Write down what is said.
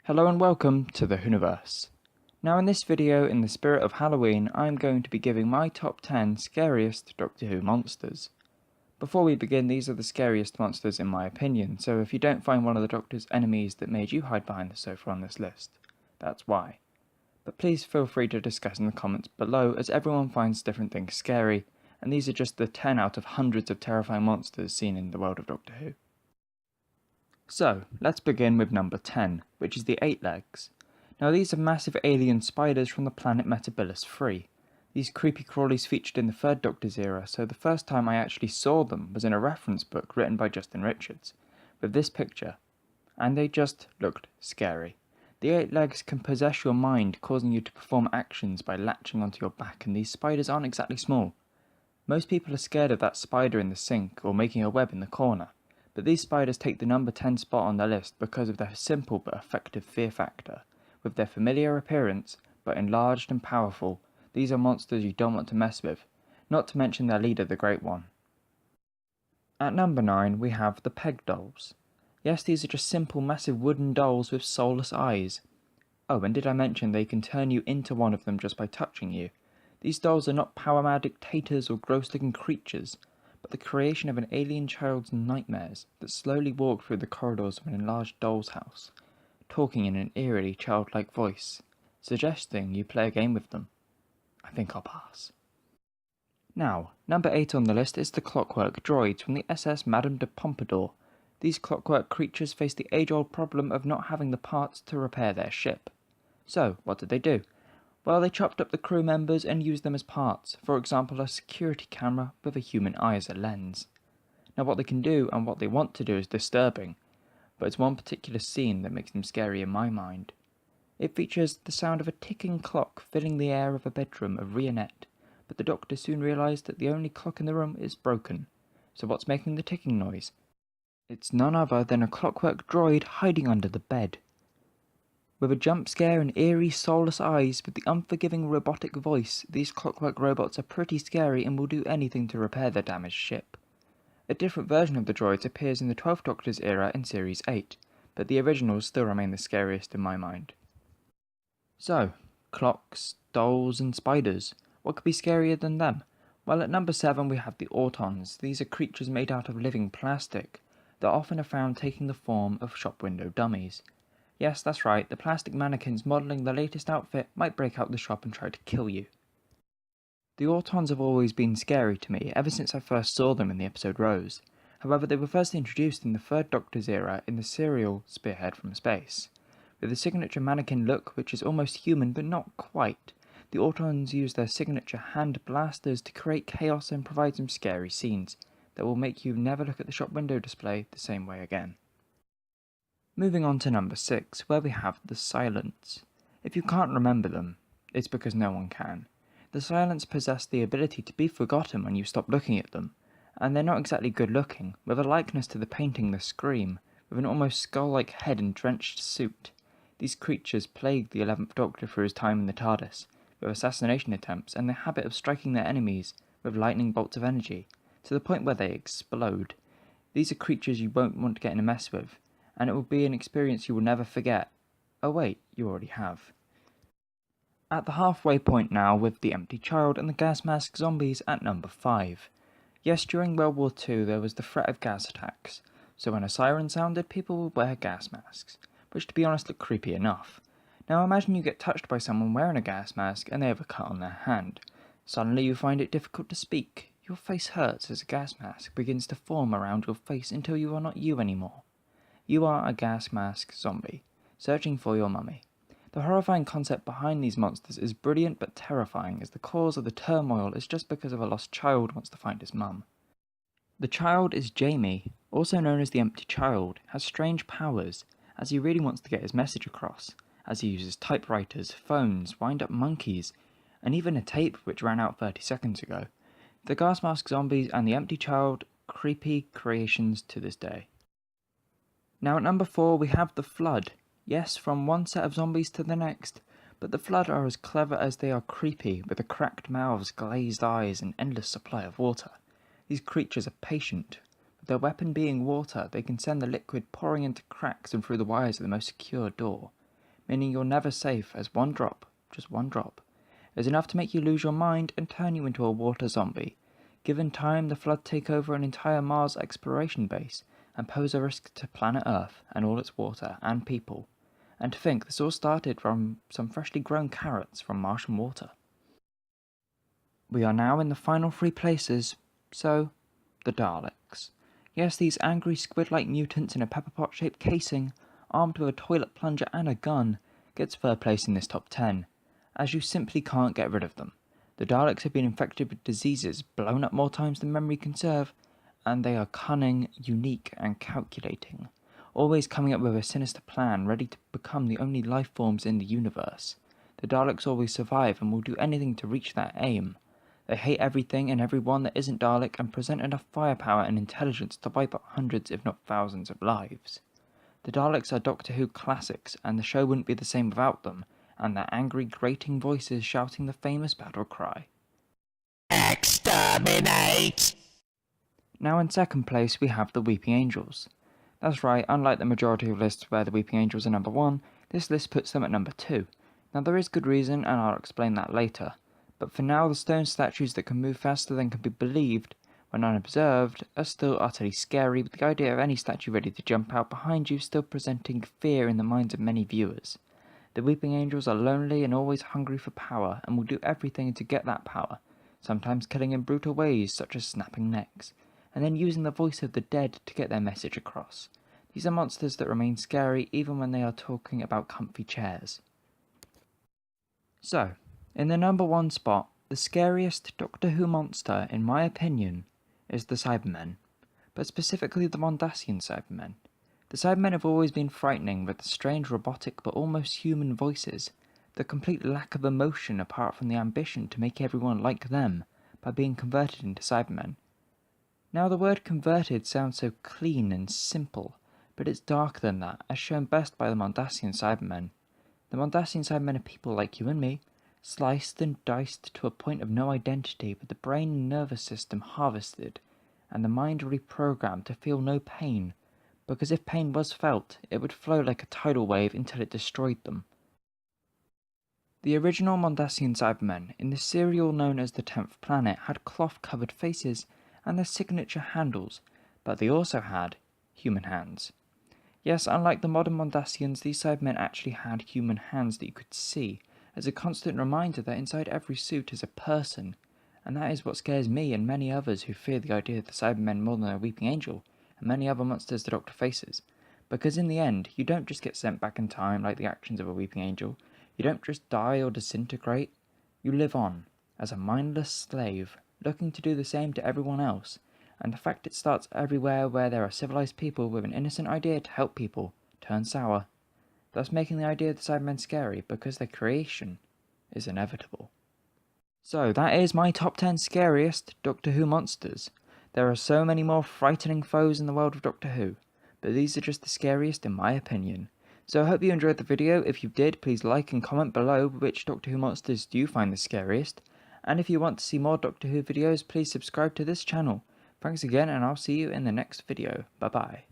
Hello and welcome to the Whoniverse. Now in this video, in the spirit of Halloween, I'm going to be giving my top 10 scariest Doctor Who monsters. Before we begin, these are the scariest monsters in my opinion, so if you don't find one of the Doctor's enemies that made you hide behind the sofa on this list, that's why. But please feel free to discuss in the comments below, as everyone finds different things scary, and these are just the 10 out of hundreds of terrifying monsters seen in the world of Doctor Who. So, let's begin with number 10, which is the 8-legs. Now these are massive alien spiders from the planet Metabilis 3. These creepy crawlies featured in the 3rd Doctor's era, so the first time I actually saw them was in a reference book written by Justin Richards, with this picture, and they just looked scary. The 8-legs can possess your mind, causing you to perform actions by latching onto your back, and these spiders aren't exactly small. Most people are scared of that spider in the sink or making a web in the corner. But these spiders take the number 10 spot on the list because of their simple but effective fear factor. With their familiar appearance, but enlarged and powerful, these are monsters you don't want to mess with, not to mention their leader, the Great One. At number 9 we have the Peg Dolls. Yes, these are just simple massive wooden dolls with soulless eyes. Oh, and did I mention they can turn you into one of them just by touching you? These dolls are not power-mad dictators or gross-looking creatures, but the creation of an alien child's nightmares that slowly walk through the corridors of an enlarged doll's house, talking in an eerily childlike voice, suggesting you play a game with them. I think I'll pass. Now, number 8 on the list is the Clockwork Droids from the SS Madame de Pompadour. These clockwork creatures face the age-old problem of not having the parts to repair their ship. So, what did they do? Well, they chopped up the crew members and used them as parts, for example a security camera with a human eye as a lens. Now what they can do and what they want to do is disturbing, but it's one particular scene that makes them scary in my mind. It features the sound of a ticking clock filling the air of a bedroom of Rionette, but the Doctor soon realised that the only clock in the room is broken. So what's making the ticking noise? It's none other than a clockwork droid hiding under the bed. With a jump scare and eerie, soulless eyes with the unforgiving robotic voice, these clockwork robots are pretty scary and will do anything to repair their damaged ship. A different version of the droids appears in the 12th Doctor's era in Series 8, but the originals still remain the scariest in my mind. So, clocks, dolls and spiders. What could be scarier than them? Well, at number 7 we have the AUTONS. These are creatures made out of living plastic that often are found taking the form of shop window dummies. Yes, that's right, the plastic mannequins modelling the latest outfit might break out the shop and try to kill you. The Autons have always been scary to me, ever since I first saw them in the episode Rose. However, they were first introduced in the 3rd Doctor's era in the serial Spearhead from Space. With a signature mannequin look which is almost human but not quite, the Autons use their signature hand blasters to create chaos and provide some scary scenes that will make you never look at the shop window display the same way again. Moving on to number 6, where we have the Silents. If you can't remember them, it's because no one can. The Silents possess the ability to be forgotten when you stop looking at them, and they're not exactly good looking, with a likeness to the painting The Scream, with an almost skull-like head and drenched suit. These creatures plague the 11th Doctor through his time in the TARDIS, with assassination attempts and the habit of striking their enemies with lightning bolts of energy, to the point where they explode. These are creatures you won't want to get in a mess with, and it will be an experience you will never forget. Oh wait, you already have. At the halfway point now with the Empty Child and the gas mask zombies at number 5. Yes, during World War II there was the threat of gas attacks, so when a siren sounded people would wear gas masks, which to be honest looked creepy enough. Now imagine you get touched by someone wearing a gas mask and they have a cut on their hand. Suddenly you find it difficult to speak. Your face hurts as a gas mask begins to form around your face until you are not you anymore. You are a gas mask zombie, searching for your mummy. The horrifying concept behind these monsters is brilliant but terrifying, as the cause of the turmoil is just because of a lost child wants to find his mum. The child is Jamie, also known as the Empty Child, has strange powers, as he really wants to get his message across, as he uses typewriters, phones, wind-up monkeys, and even a tape which ran out 30 seconds ago. The gas mask zombies and the Empty Child, creepy creations to this day. Now at number 4 we have the Flood. Yes, from one set of zombies to the next, but the Flood are as clever as they are creepy, with the cracked mouths, glazed eyes, and endless supply of water. These creatures are patient. With their weapon being water, they can send the liquid pouring into cracks and through the wires of the most secure door. meaning you're never safe, as one drop, just one drop, is enough to make you lose your mind and turn you into a water zombie. Given time, the Flood take over an entire Mars exploration base and pose a risk to planet Earth and all its water and people. And to think this all started from some freshly grown carrots from Martian water. We are now in the final 3 places, so the Daleks. Yes, these angry squid-like mutants in a pepper pot-shaped casing, armed with a toilet plunger and a gun, gets 3rd place in this top 10, as you simply can't get rid of them. The Daleks have been infected with diseases, blown up more times than memory can serve, and they are cunning, unique, and calculating, always coming up with a sinister plan, ready to become the only life forms in the universe. The Daleks always survive and will do anything to reach that aim. They hate everything and everyone that isn't Dalek and present enough firepower and intelligence to wipe out hundreds if not thousands of lives. The Daleks are Doctor Who classics, and the show wouldn't be the same without them, and their angry, grating voices shouting the famous battle cry. Exterminate! Now in 2nd place we have the Weeping Angels. That's right, unlike the majority of lists where the Weeping Angels are number 1, this list puts them at number 2. Now there is good reason, and I'll explain that later. But for now, the stone statues that can move faster than can be believed when unobserved are still utterly scary, with the idea of any statue ready to jump out behind you still presenting fear in the minds of many viewers. The Weeping Angels are lonely and always hungry for power, and will do everything to get that power, sometimes killing in brutal ways such as snapping necks, and then using the voice of the dead to get their message across. These are monsters that remain scary even when they are talking about comfy chairs. So, in the number 1 spot, the scariest Doctor Who monster, in my opinion, is the Cybermen, but specifically the Mondasian Cybermen. The Cybermen have always been frightening with the strange robotic but almost human voices, the complete lack of emotion apart from the ambition to make everyone like them by being converted into Cybermen. Now the word converted sounds so clean and simple, but it's darker than that, as shown best by the Mondasian Cybermen. The Mondasian Cybermen are people like you and me, sliced and diced to a point of no identity, with the brain and nervous system harvested, and the mind reprogrammed to feel no pain, because if pain was felt, it would flow like a tidal wave until it destroyed them. The original Mondasian Cybermen, in the serial known as the 10th Planet, had cloth-covered faces and their signature handles, but they also had human hands. Yes, unlike the modern Mondasians, these Cybermen actually had human hands that you could see, as a constant reminder that inside every suit is a person, and that is what scares me and many others who fear the idea of the Cybermen more than a Weeping Angel, and many other monsters the Doctor faces. Because in the end, you don't just get sent back in time like the actions of a Weeping Angel, you don't just die or disintegrate, you live on, as a mindless slave, looking to do the same to everyone else, and the fact it starts everywhere where there are civilized people with an innocent idea to help people turns sour, thus making the idea of the Cybermen scary because their creation is inevitable. So that is my top 10 scariest Doctor Who monsters. There are so many more frightening foes in the world of Doctor Who, but these are just the scariest in my opinion. So I hope you enjoyed the video. If you did, please like and comment below which Doctor Who monsters do you find the scariest. And if you want to see more Doctor Who videos, please subscribe to this channel. Thanks again, and I'll see you in the next video. Bye bye.